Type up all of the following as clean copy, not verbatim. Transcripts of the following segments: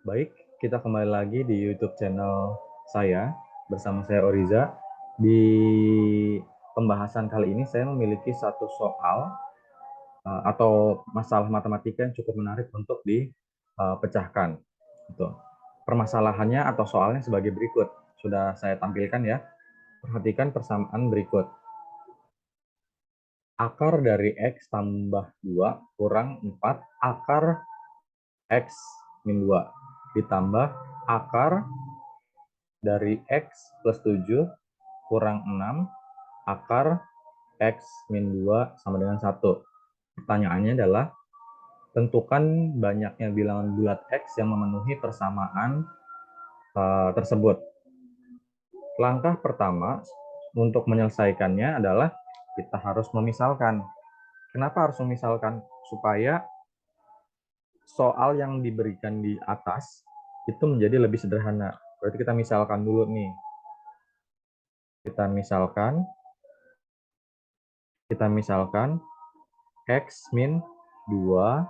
Baik, kita kembali lagi di YouTube channel saya bersama saya Oriza. Di pembahasan kali ini saya memiliki satu soal atau masalah matematika yang cukup menarik untuk dipecahkan. Gitu. Permasalahannya atau soalnya sebagai berikut. Sudah saya tampilkan ya. Perhatikan persamaan berikut. Akar dari X tambah 2 kurang 4 akar X min 2 ditambah akar dari X plus 7 kurang 6 akar X min 2 sama dengan 1. Pertanyaannya adalah, tentukan banyaknya bilangan bulat X yang memenuhi persamaan tersebut. Langkah pertama untuk menyelesaikannya adalah kita harus memisalkan. Kenapa harus memisalkan? Supaya soal yang diberikan di atas itu menjadi lebih sederhana. Berarti kita misalkan dulu nih. Kita misalkan X min 2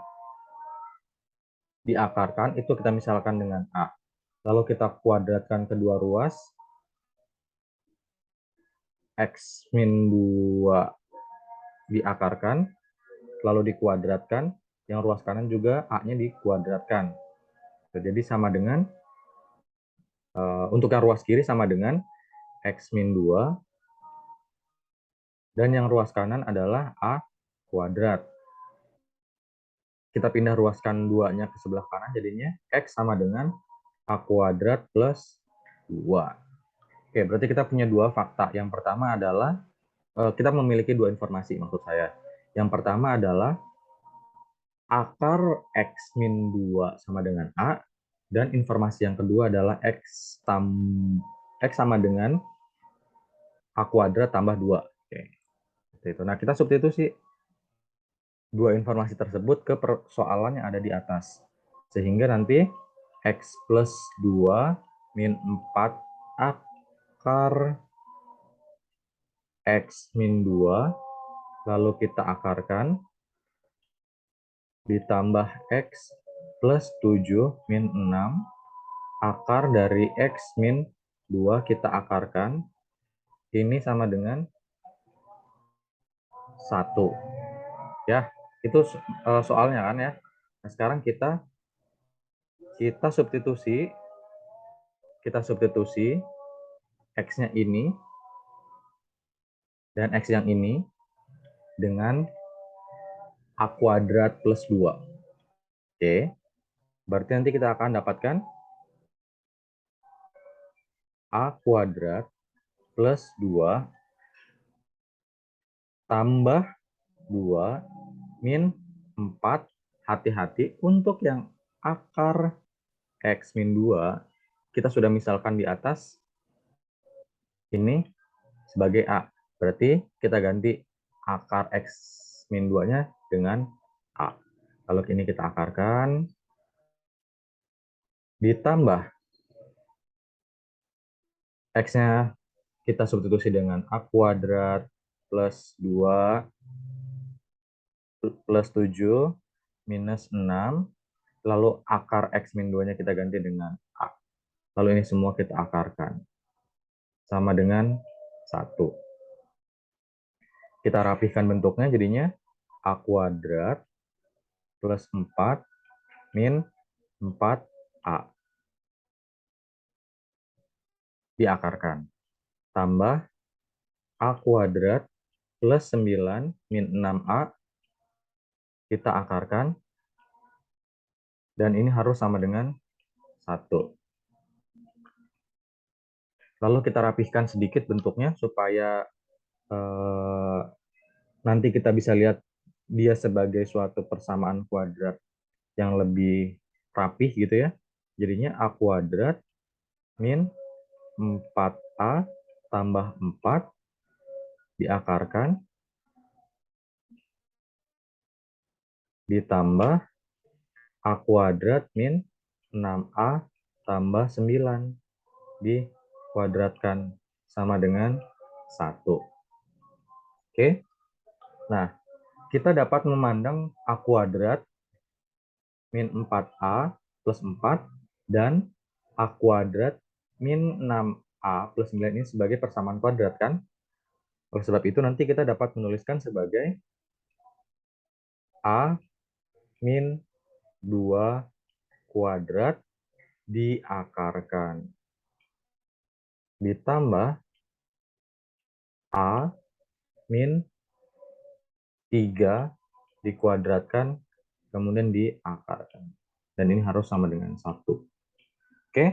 diakarkan, itu kita misalkan dengan A. Lalu kita kuadratkan kedua ruas, X min 2 diakarkan, lalu dikuadratkan, yang ruas kanan juga A-nya dikuadratkan. Jadi sama dengan, untuk yang ruas kiri sama dengan X min 2, dan yang ruas kanan adalah A kuadrat. Kita pindah ruaskan 2-nya ke sebelah kanan, jadinya X sama dengan A kuadrat plus 2. Oke, berarti kita punya dua fakta. Yang pertama adalah, kita memiliki dua informasi maksud saya. Yang pertama adalah akar X min 2 sama dengan A, dan informasi yang kedua adalah X sama dengan A kuadrat tambah 2. Oke, itu. Nah, kita substitusi dua informasi tersebut ke persoalan yang ada di atas. Sehingga nanti X plus 2 min 4 akar X min 2, lalu kita akarkan, ditambah X plus 7 min 6, akar dari X min 2 kita akarkan, ini sama dengan 1. Ya, itu soalnya kan ya. Nah, sekarang kita substitusi, X-nya ini dan X yang ini dengan A kuadrat plus 2. Oke, berarti nanti kita akan dapatkan A kuadrat plus 2 tambah 2 min 4. Hati-hati, untuk yang akar X min 2, kita sudah misalkan di atas, ini sebagai A. Berarti kita ganti akar X min 2-nya dengan A. Lalu ini kita akarkan, ditambah X-nya kita substitusi dengan A kuadrat plus 2 plus 7 minus 6, lalu akar X min 2-nya kita ganti dengan A. Lalu ini semua kita akarkan. Sama dengan 1. Kita rapihkan bentuknya, jadinya A kuadrat plus 4 min 4A. Diakarkan. Tambah A kuadrat plus 9 min 6A. Kita akarkan. Dan ini harus sama dengan 1. Lalu kita rapihkan sedikit bentuknya supaya nanti kita bisa lihat dia sebagai suatu persamaan kuadrat yang lebih rapih gitu ya. Jadinya A kuadrat min 4A tambah 4 diakarkan, ditambah A kuadrat min 6A tambah 9 dikuadratkan sama dengan 1. Oke. Nah, kita dapat memandang A kuadrat min 4A plus 4 Dan A kuadrat min 6A plus 9 ini sebagai persamaan kuadrat kan? Oleh sebab itu nanti kita dapat menuliskan sebagai A min 2 kuadrat diakarkan. Ditambah A min 3 dikuadratkan, kemudian diakarkan. Dan ini harus sama dengan 1. Oke?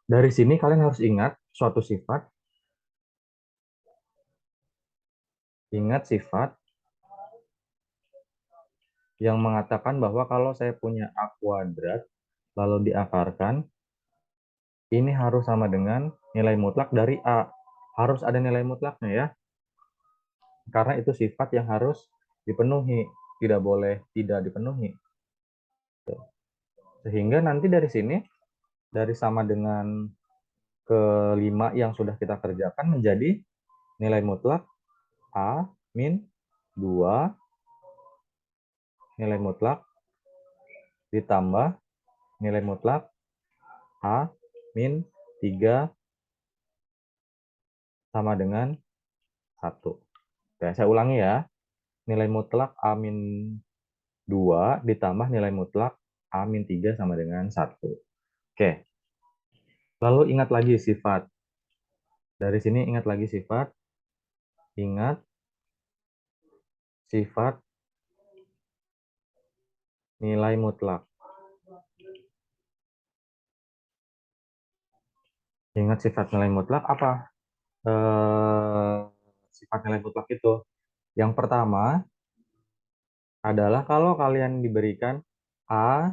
Dari sini kalian harus ingat suatu sifat. Ingat sifat yang mengatakan bahwa kalau saya punya A kuadrat, lalu diakarkan, ini harus sama dengan nilai mutlak dari A. Harus ada nilai mutlaknya ya. Karena itu sifat yang harus dipenuhi. Tidak boleh tidak dipenuhi. Sehingga nanti dari sini, dari sama dengan kelima yang sudah kita kerjakan menjadi nilai mutlak A min 2 nilai mutlak ditambah nilai mutlak A min 3 sama dengan 1. Oke, saya ulangi ya. Nilai mutlak A min 2 ditambah nilai mutlak A min 3 sama dengan 1. Oke. Lalu ingat lagi sifat. Dari sini ingat lagi sifat. Ingat sifat nilai mutlak. Ingat sifat nilai mutlak apa? Sifat nilai mutlak itu. Yang pertama adalah kalau kalian diberikan A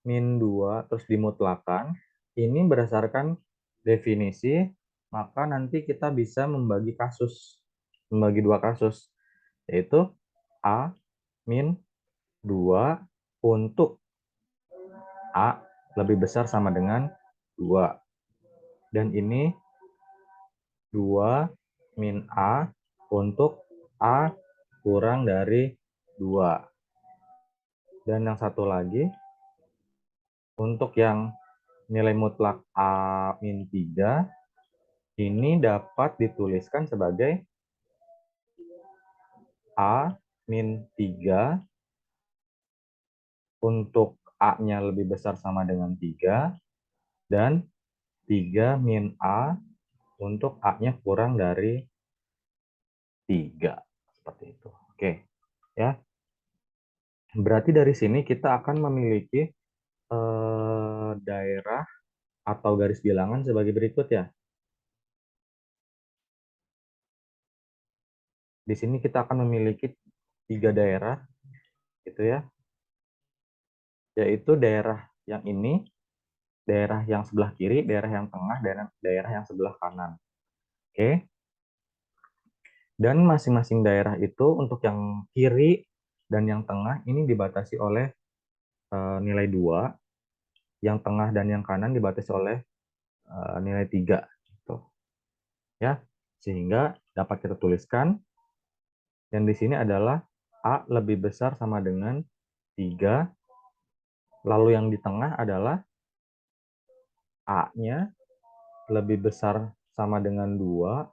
min 2 terus dimutlakan, ini berdasarkan definisi, maka nanti kita bisa membagi kasus, membagi dua kasus, yaitu A min 2 untuk A lebih besar sama dengan 2. Dan ini 2 min A untuk A kurang dari 2. Dan yang satu lagi, untuk yang nilai mutlak A min 3, ini dapat dituliskan sebagai A min 3 untuk A-nya lebih besar sama dengan 3, dan 3 min A untuk A-nya kurang dari 3. Seperti itu. Oke, ya. Berarti dari sini kita akan memiliki daerah atau garis bilangan sebagai berikut ya. Di sini kita akan memiliki 3 daerah, gitu ya. Yaitu daerah yang ini, daerah yang sebelah kiri, daerah yang tengah, dan daerah yang sebelah kanan. Oke. Dan masing-masing daerah itu untuk yang kiri dan yang tengah ini dibatasi oleh nilai 2, yang tengah dan yang kanan dibatasi oleh nilai 3. Gitu. Ya, sehingga dapat kita tuliskan yang di sini adalah A lebih besar sama dengan 3, lalu yang di tengah adalah A-nya lebih besar sama dengan 2,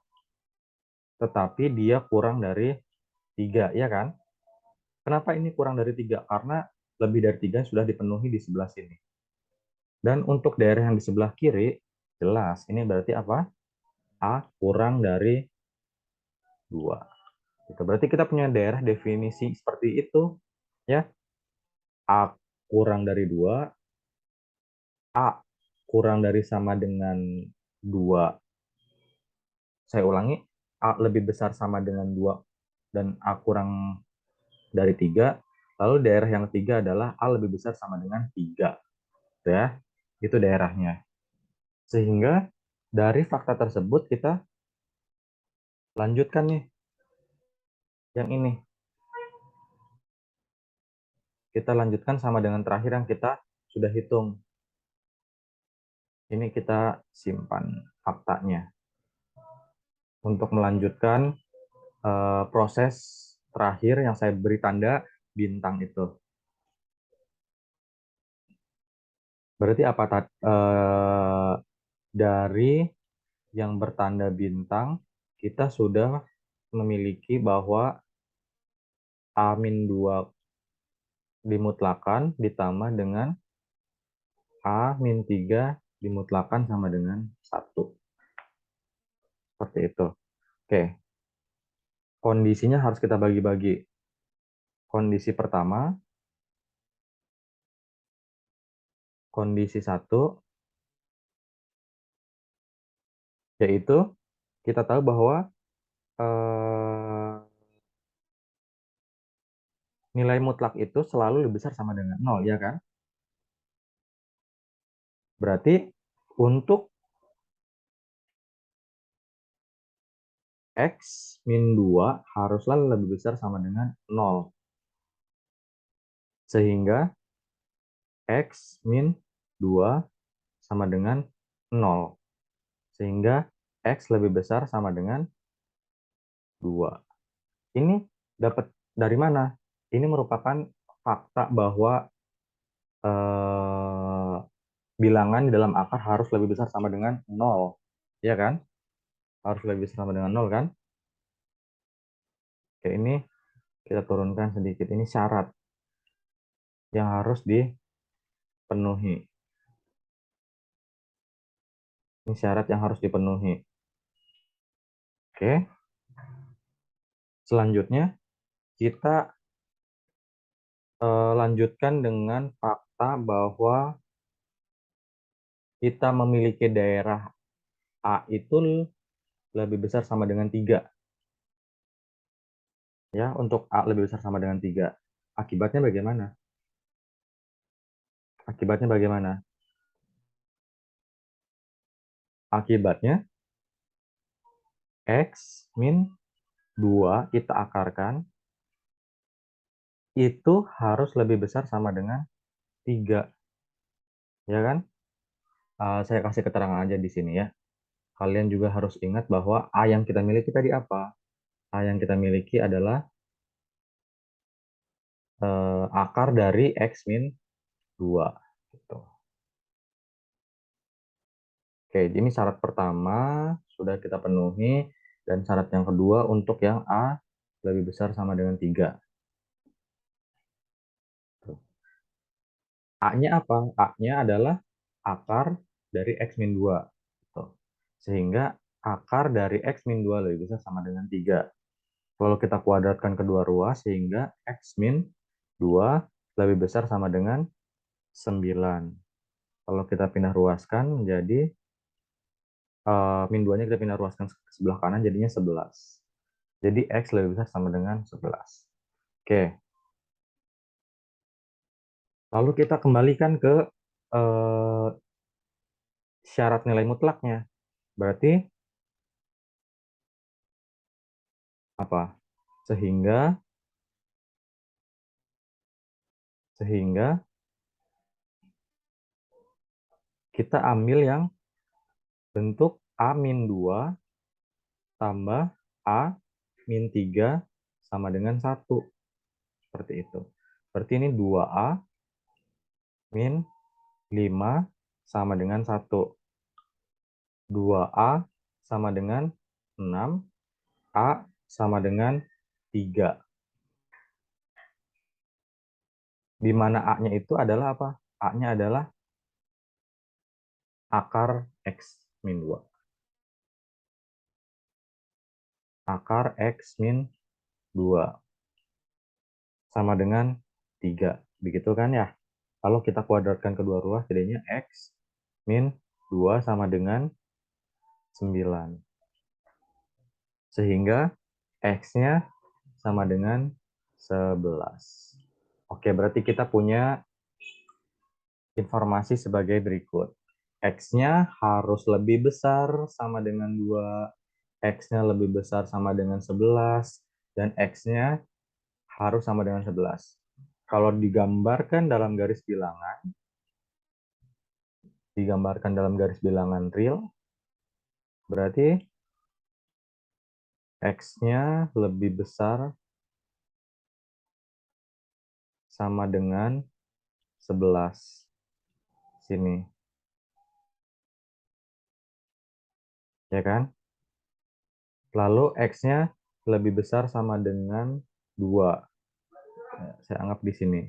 tetapi dia kurang dari 3, ya kan? Kenapa ini kurang dari 3? Karena lebih dari 3 sudah dipenuhi di sebelah sini. Dan untuk daerah yang di sebelah kiri, jelas. Ini berarti apa? A kurang dari 2. Gitu. Berarti kita punya daerah definisi seperti itu. Ya. A kurang dari 2, A kurang dari sama dengan 2. Saya ulangi, A lebih besar sama dengan 2 dan A kurang dari 3. Lalu daerah yang ketiga adalah A lebih besar sama dengan 3. Ya, itu daerahnya. Sehingga dari fakta tersebut kita lanjutkan nih yang ini. Kita lanjutkan sama dengan terakhir yang kita sudah hitung. Ini kita simpan faktanya untuk melanjutkan proses terakhir yang saya beri tanda bintang itu. Berarti apa? Dari yang bertanda bintang, kita sudah memiliki bahwa A-2 dimutlakan ditambah dengan A-3 dimutlakan sama dengan 1. Seperti itu. Oke, kondisinya harus kita bagi-bagi. Kondisi pertama, kondisi 1, yaitu kita tahu bahwa eh, nilai mutlak itu selalu lebih besar sama dengan 0, ya kan? Berarti untuk X min 2 haruslah lebih besar sama dengan 0. Sehingga X min 2 sama dengan 0. Sehingga X lebih besar sama dengan 2. Ini dapat dari mana? Ini merupakan fakta bahwa eh, bilangan di dalam akar harus lebih besar sama dengan 0. Ya kan? Harus lebih besar sama dengan 0 kan? Oke, ini kita turunkan sedikit. Ini syarat yang harus dipenuhi. Ini syarat yang harus dipenuhi. Oke. Selanjutnya, kita lanjutkan dengan fakta bahwa kita memiliki daerah A itu lebih besar sama dengan 3. Ya, untuk A lebih besar sama dengan 3. Akibatnya bagaimana? Akibatnya bagaimana? Akibatnya X min 2 kita akarkan itu harus lebih besar sama dengan 3. Ya kan? Saya kasih keterangan aja di sini ya. Kalian juga harus ingat bahwa A yang kita miliki tadi apa? A yang kita miliki adalah akar dari X min 2. Gitu. Oke, ini syarat pertama sudah kita penuhi. Dan syarat yang kedua untuk yang A lebih besar sama dengan 3. A-nya apa? A-nya adalah akar dari X min 2. Gitu. Sehingga akar dari X min 2 lebih besar sama dengan 3. Kalau kita kuadratkan kedua ruas, sehingga X min 2 lebih besar sama dengan 9. Kalau kita pindah ruaskan menjadi min 2-nya kita pindah ruaskan ke sebelah kanan jadinya 11. Jadi X lebih besar sama dengan 11. Oke, lalu kita kembalikan ke eh, syarat nilai mutlaknya. Berarti apa? Sehingga sehingga kita ambil yang bentuk A-2 tambah A-3 sama dengan 1. Seperti itu. Berarti ini 2A min 5 sama dengan 1. 2A sama dengan 6. A sama dengan 3. Di mana A-nya itu adalah apa? A-nya adalah akar X min 2. Akar X min 2 sama dengan 3. Begitu kan ya? Kalau kita kuadratkan kedua ruas, jadinya X min 2 sama dengan 9. Sehingga X-nya sama dengan 11. Oke, berarti kita punya informasi sebagai berikut. X-nya harus lebih besar sama dengan 2, X-nya lebih besar sama dengan 11, dan X-nya harus sama dengan 11. Kalau digambarkan dalam garis bilangan real, berarti X-nya lebih besar sama dengan 11. sini. Ya kan? Lalu X-nya lebih besar sama dengan 2. Saya anggap di sini.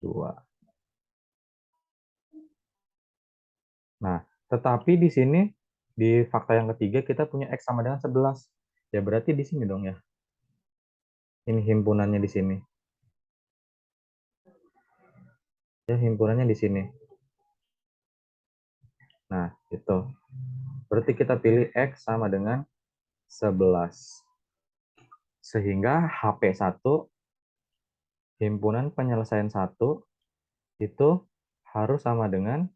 2. Nah, tetapi di sini, di fakta yang ketiga, kita punya X sama dengan 11. Ya berarti di sini dong ya. Ini himpunannya di sini. Ya, himpunannya di sini. Nah, itu. Berarti kita pilih X sama dengan 11. Sehingga HP1, himpunan penyelesaian 1, itu harus sama dengan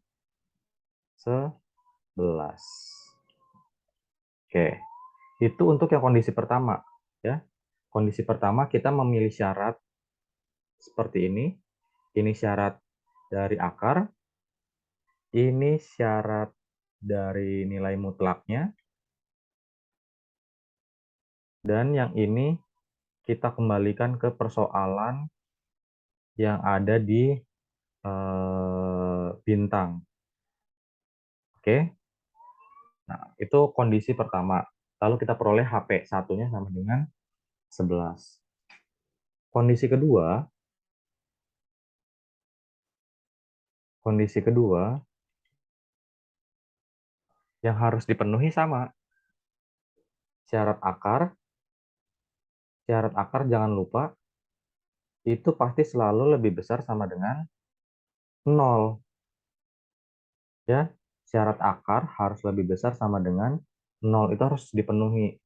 11. Oke, itu untuk yang kondisi pertama. Ya, kondisi pertama kita memilih syarat seperti ini. Ini syarat dari akar, ini syarat dari nilai mutlaknya, dan yang ini kita kembalikan ke persoalan yang ada di bintang. Oke, nah itu kondisi pertama. Lalu kita peroleh HP satunya sama dengan 11. Kondisi kedua yang harus dipenuhi sama syarat akar jangan lupa itu pasti selalu lebih besar sama dengan 0. Ya, syarat akar harus lebih besar sama dengan 0. Itu harus dipenuhi.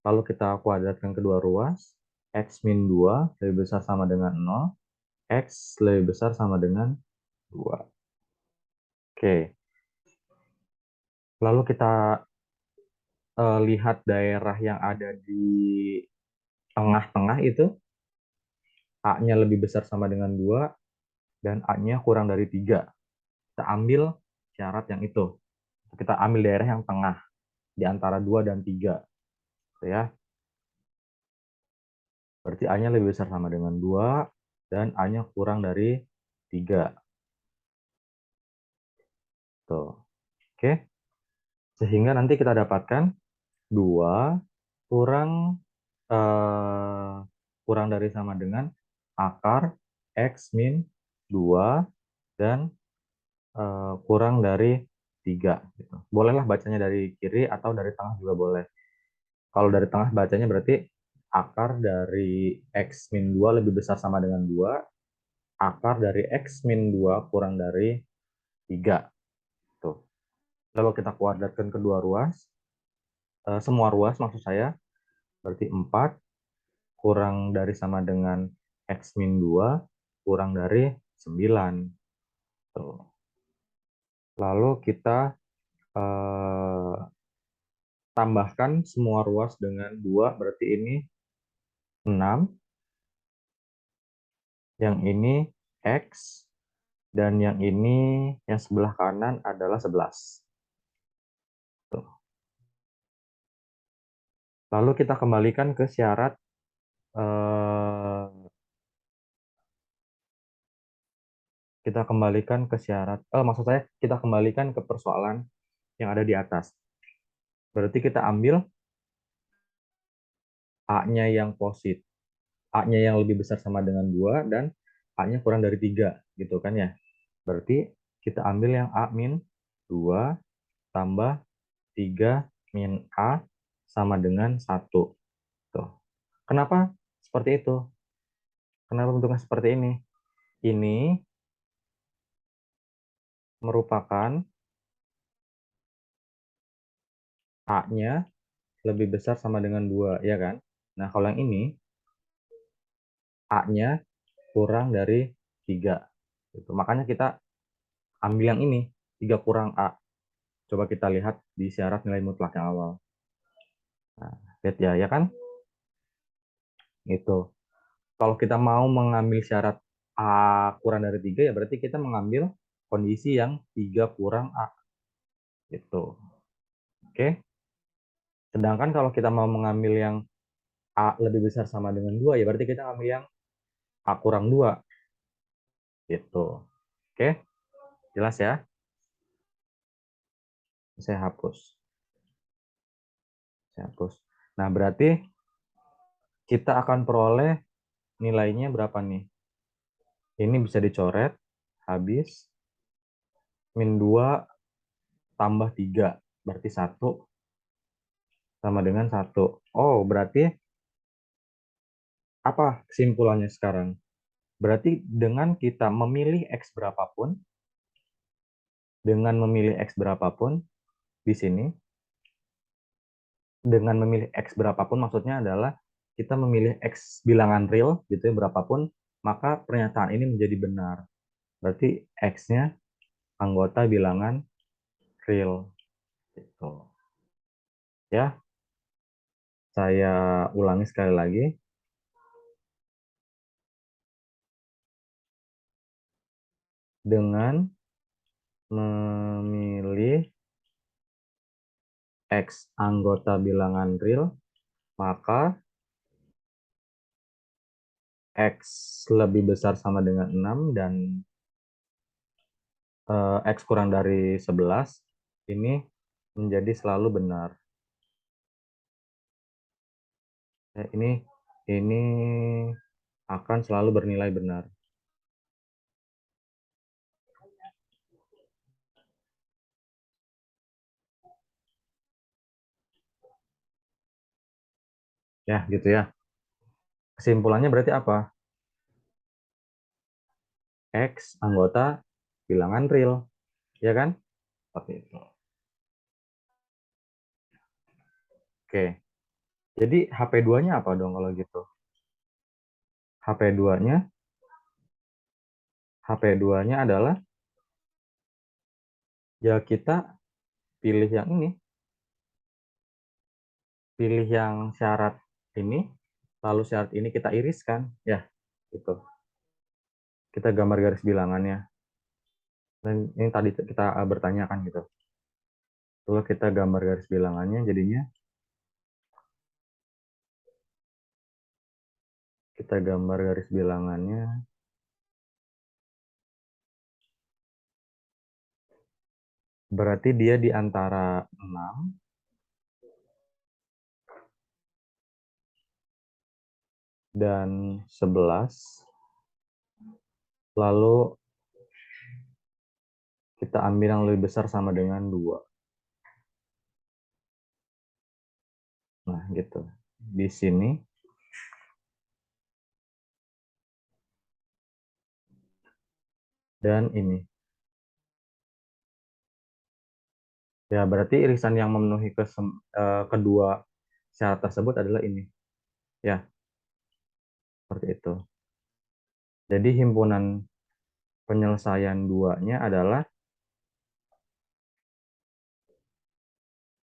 Lalu kita kuadratkan kedua ruas, X min 2 lebih besar sama dengan 0, X lebih besar sama dengan 2. Oke, lalu kita lihat daerah yang ada di tengah-tengah itu, A-nya lebih besar sama dengan 2, dan A-nya kurang dari 3. Kita ambil syarat yang itu. Kita ambil daerah yang tengah, di antara 2 dan 3. Ya. Berarti A-nya lebih besar sama dengan 2, dan A-nya kurang dari 3. Tuh. Oke. Sehingga nanti kita dapatkan 2 kurang kurang dari sama dengan akar X min 2 dan kurang dari 3. Gitu. Bolehlah bacanya dari kiri atau dari tengah juga boleh. Kalau dari tengah bacanya berarti akar dari X min 2 lebih besar sama dengan 2, akar dari X min 2 kurang dari 3. Tuh. Lalu kita kuadratkan kedua ruas. Semua ruas maksud saya, berarti 4 kurang dari sama dengan X min 2 kurang dari 9. Tuh. Lalu kita tambahkan semua ruas dengan 2, berarti ini 6. Yang ini X, dan yang ini yang sebelah kanan adalah 11. Tuh. Lalu kita kembalikan ke syarat maksud saya kita kembalikan ke persoalan yang ada di atas. Berarti kita ambil A-nya yang positif, A-nya yang lebih besar sama dengan 2 dan A-nya kurang dari 3 gitu kan ya. Berarti kita ambil yang A min 2 tambah 3 min A sama dengan 1. Tuh. Kenapa seperti itu? Kenapa bentuknya seperti ini? Ini merupakan A-nya lebih besar sama dengan 2, ya kan? Nah, kalau yang ini, A-nya kurang dari 3. Gitu. Makanya kita ambil yang ini, 3 kurang A. Coba kita lihat di syarat nilai mutlak yang awal. Nah, lihat ya kan? Itu. Kalau kita mau mengambil syarat A kurang dari 3, ya berarti kita mengambil kondisi yang 3 kurang A. Gitu. Oke? Sedangkan kalau kita mau mengambil yang A lebih besar sama dengan 2, ya berarti kita ngambil yang A kurang 2. Gitu. Oke, jelas ya? Saya hapus. Saya hapus. Nah, berarti kita akan peroleh nilainya berapa nih? Ini bisa dicoret, habis, min 2 tambah 3. Berarti 1 sama dengan 1. Oh, berarti apa kesimpulannya sekarang? Berarti dengan kita memilih X berapapun, dengan memilih X berapapun, di sini, dengan memilih X berapapun maksudnya adalah kita memilih X bilangan real, gitu ya, berapapun, maka pernyataan ini menjadi benar. Berarti X-nya anggota bilangan real. Gitu. Ya, saya ulangi sekali lagi. Dengan memilih X anggota bilangan real, maka X lebih besar sama dengan 6 dan X kurang dari 11 ini menjadi selalu benar. Ini akan selalu bernilai benar. Ya, gitu ya. Kesimpulannya berarti apa? X anggota bilangan real, ya kan? Seperti itu. Oke. Jadi HP2-nya apa dong kalau gitu? HP2-nya HP2-nya adalah ya kita pilih yang ini, pilih yang syarat ini, lalu syarat ini kita iriskan, ya, gitu. Kita gambar garis bilangannya. Dan ini tadi kita bertanyakan gitu. Lalu kita gambar garis bilangannya, jadinya kita gambar garis bilangannya. Berarti dia di antara 6 dan 11. Lalu kita ambil yang lebih besar sama dengan 2. Nah, gitu. Di sini dan ini. Ya, berarti irisan yang memenuhi kedua syarat tersebut adalah ini. Ya, seperti itu. Jadi himpunan penyelesaian duanya adalah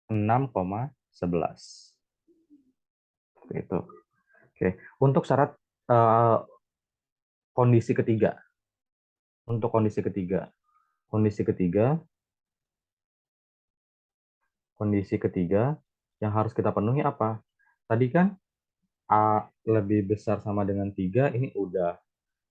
6,11. Seperti itu. Oke. Untuk syarat eh, kondisi ketiga. Untuk kondisi ketiga. Kondisi ketiga. Kondisi ketiga yang harus kita penuhi apa? Tadi kan A lebih besar sama dengan 3, ini udah.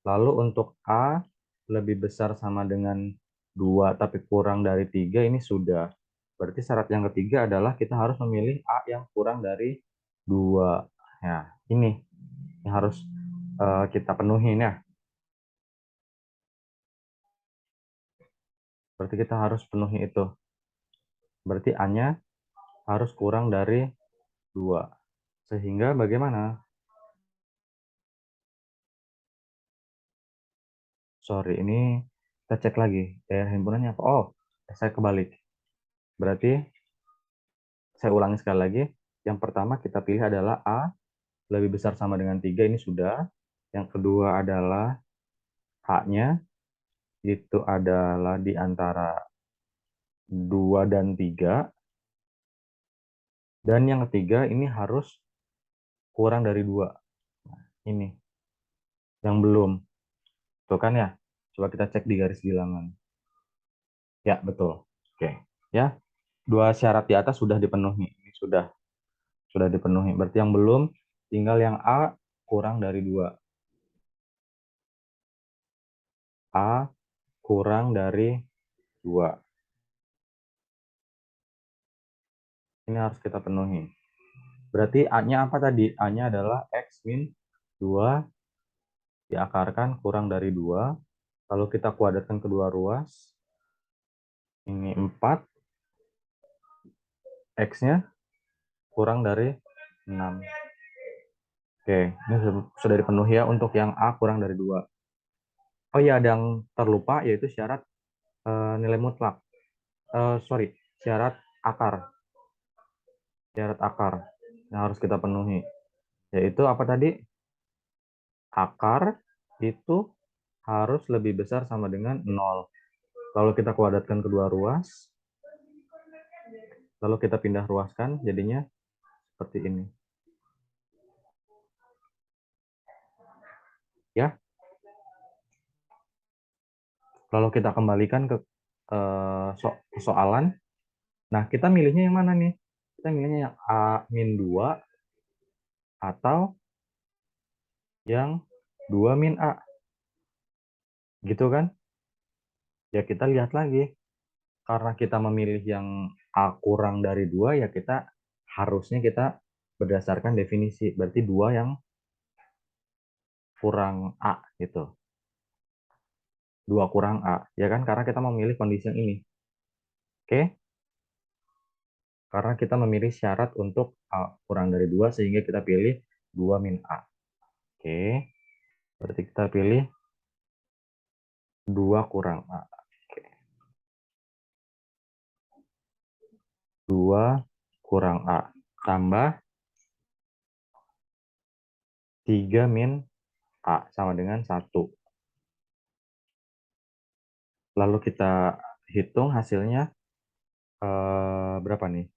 Lalu untuk A lebih besar sama dengan 2 tapi kurang dari 3, ini sudah. Berarti syarat yang ketiga adalah kita harus memilih A yang kurang dari 2. Ya, ini yang harus kita penuhi ya. Berarti kita harus penuhi itu. Berarti A-nya harus kurang dari 2. Sehingga bagaimana? Sorry, ini kita cek lagi. Daerah himpunannya apa? Oh, saya kebalik. Berarti saya ulangi sekali lagi. Yang pertama kita pilih adalah A lebih besar sama dengan 3, ini sudah. Yang kedua adalah H-nya, itu adalah di antara 2 dan 3. Dan yang ketiga ini harus kurang dari 2. Nah, ini yang belum. Tuh kan ya? Coba kita cek di garis bilangan. Ya, betul. Oke. Ya, dua syarat di atas sudah dipenuhi. Ini sudah dipenuhi. Berarti yang belum tinggal yang A kurang dari 2. A kurang dari 2. Ini harus kita penuhi. Berarti A-nya apa tadi? A-nya adalah X min 2 diakarkan kurang dari 2. Lalu kita kuadratkan kedua ruas. Ini 4. X-nya kurang dari 6. Oke, ini sudah dipenuhi ya untuk yang A kurang dari 2. Oh iya, ada yang terlupa yaitu syarat nilai mutlak. Sorry, syarat akar. Syarat akar yang harus kita penuhi. Yaitu apa tadi? Akar itu harus lebih besar sama dengan 0. Lalu kita kuadratkan kedua ruas. Lalu kita pindah ruaskan, jadinya seperti ini. Ya. Lalu kita kembalikan ke soalan. Nah, kita milihnya yang mana nih? Kita milihnya yang A-2 atau yang 2-A. Gitu kan? Ya kita lihat lagi. Karena kita memilih yang A kurang dari 2, ya kita harusnya kita berdasarkan definisi. Berarti 2 yang kurang A gitu. 2 kurang A. Ya kan? Karena kita memilih kondisi yang ini. Oke? Karena kita memilih syarat untuk A kurang dari 2 sehingga kita pilih 2-A. Oke. Berarti kita pilih 2 kurang A. Oke. 2 kurang A. Tambah 3-A sama dengan 1. Lalu kita hitung hasilnya berapa nih?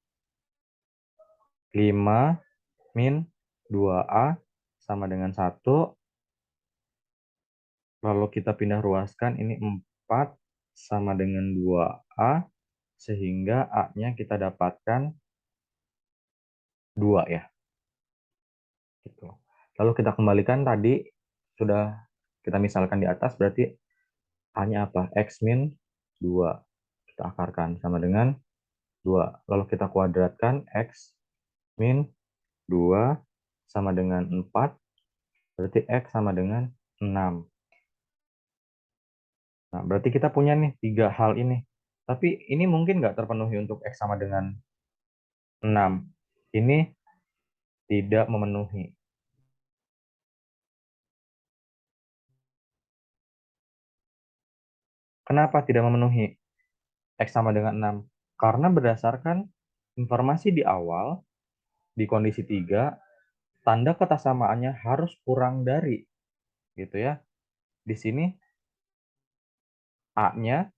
5 min 2A sama dengan 1. Lalu kita pindah ruaskan, ini 4 sama dengan 2A, sehingga A-nya kita dapatkan 2 ya. Gitu. Lalu kita kembalikan tadi, sudah kita misalkan di atas, berarti A-nya apa? X min 2. Kita akarkan sama dengan 2. Lalu kita kuadratkan X min 2 sama dengan 4. Berarti X sama dengan 6. Nah, berarti kita punya nih 3 hal ini. Tapi ini mungkin nggak terpenuhi untuk X sama dengan 6. Ini tidak memenuhi. Kenapa tidak memenuhi? X sama dengan 6. Karena berdasarkan informasi di awal, di kondisi 3, tanda ketersamaannya harus kurang dari. Gitu ya. Di sini A-nya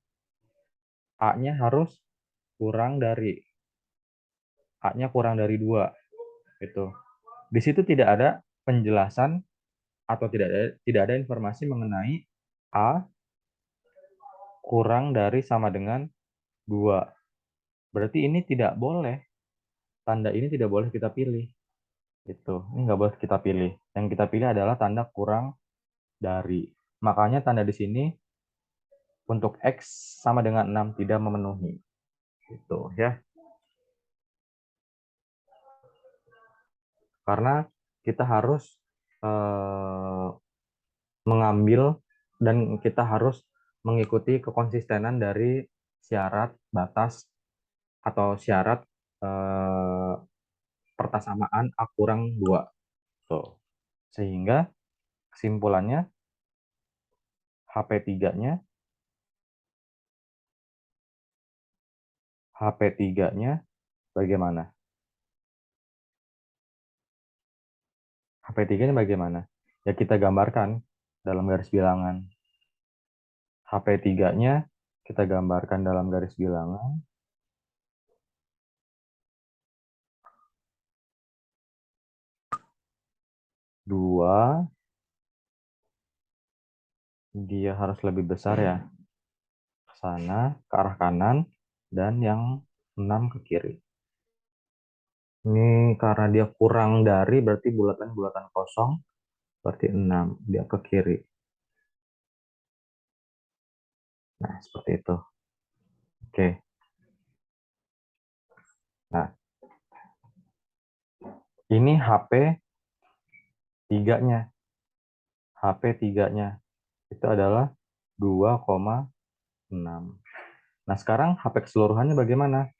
harus kurang dari. A-nya kurang dari 2. Gitu. Di situ tidak ada penjelasan atau tidak ada informasi mengenai A kurang dari sama dengan 2. Berarti ini tidak boleh. Tanda ini tidak boleh kita pilih. Itu. Ini nggak boleh kita pilih. Yang kita pilih adalah tanda kurang dari. Makanya tanda di sini untuk X sama dengan 6 tidak memenuhi. Gitu ya. Karena kita harus mengambil dan kita harus mengikuti kekonsistenan dari syarat batas atau syarat pertasamaan A kurang 2. Tuh. Sehingga kesimpulannya HP3-nya HP3-nya bagaimana? HP3-nya bagaimana? Ya kita gambarkan dalam garis bilangan. HP3-nya kita gambarkan dalam garis bilangan. Dua, dia harus lebih besar ya. Ke sana, ke arah kanan, dan yang 6 ke kiri. Ini karena dia kurang dari, berarti bulatan-bulatan kosong, berarti 6, dia ke kiri. Nah, seperti itu. Oke. Nah, ini HP 3-nya. HP 3-nya itu adalah 2,6. Nah, sekarang HP keseluruhannya bagaimana?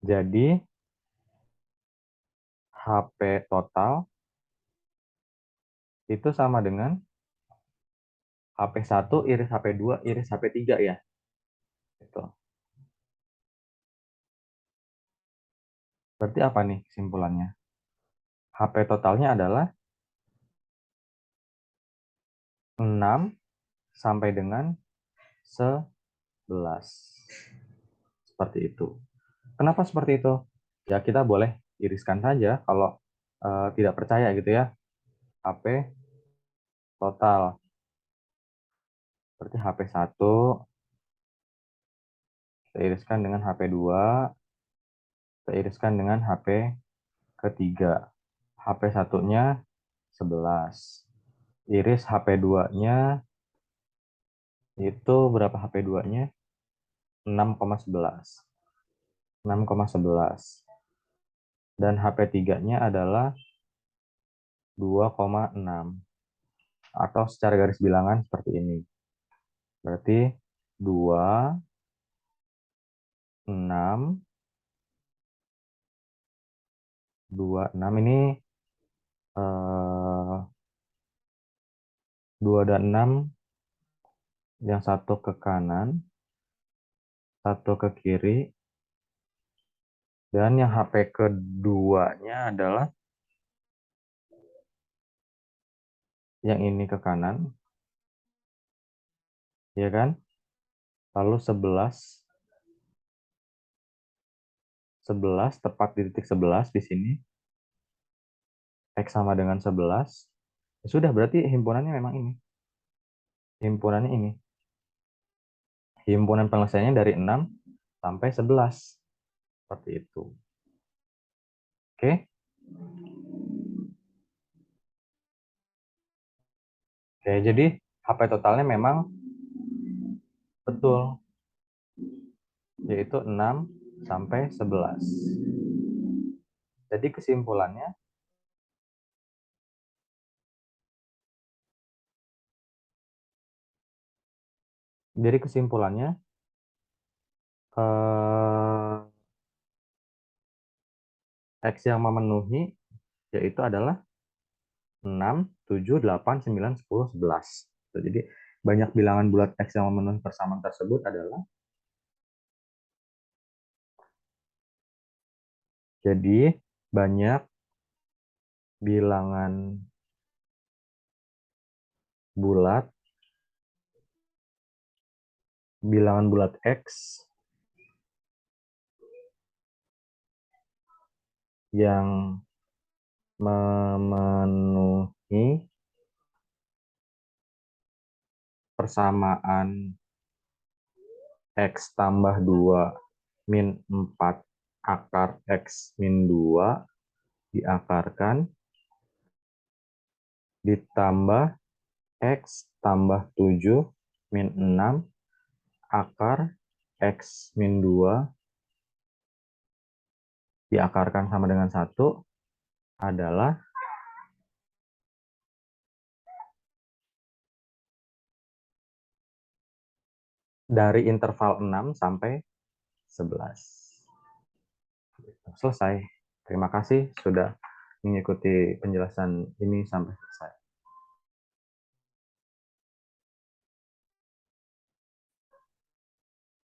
Jadi, HP total itu sama dengan HP 1 iris HP 2 iris HP 3 ya. Itu. Berarti apa nih kesimpulannya? HP totalnya adalah 6 sampai dengan 11. Seperti itu. Kenapa seperti itu? Ya, kita boleh iriskan saja kalau tidak percaya gitu ya. HP total. Berarti HP 1 kita iriskan dengan HP 2, kita iriskan dengan HP ketiga. HP satunya 11. Iris HP 2-nya itu berapa HP 2-nya? 6,11. 6,11. Dan HP 3-nya adalah 2,6. Atau secara garis bilangan seperti ini. Berarti 2, 6, 2, 6 ini 2 dan 6, yang satu ke kanan, satu ke kiri, dan yang HP keduanya adalah yang ini ke kanan, ya kan? Lalu 11 tepat di titik 11 di sini, X sama dengan 11. Ya sudah, berarti himpunannya memang ini. Himpunannya ini. Himpunan penyelesaiannya dari 6 sampai 11. Seperti itu. Oke? Oke, jadi HP totalnya memang betul, yaitu 6 sampai 11. Jadi kesimpulannya, jadi kesimpulannya X yang memenuhi yaitu adalah 6, 7, 8, 9, 10, 11. Jadi banyak bilangan bulat X yang memenuhi persamaan tersebut adalah, jadi banyak bilangan bulat X yang memenuhi persamaan X tambah 2 min 4 akar X min 2 diakarkan ditambah X tambah 7 min 6 akar X min 2 diakarkan sama dengan 1 adalah dari interval 6 sampai 11. Selesai. Terima kasih sudah mengikuti penjelasan ini sampai selesai.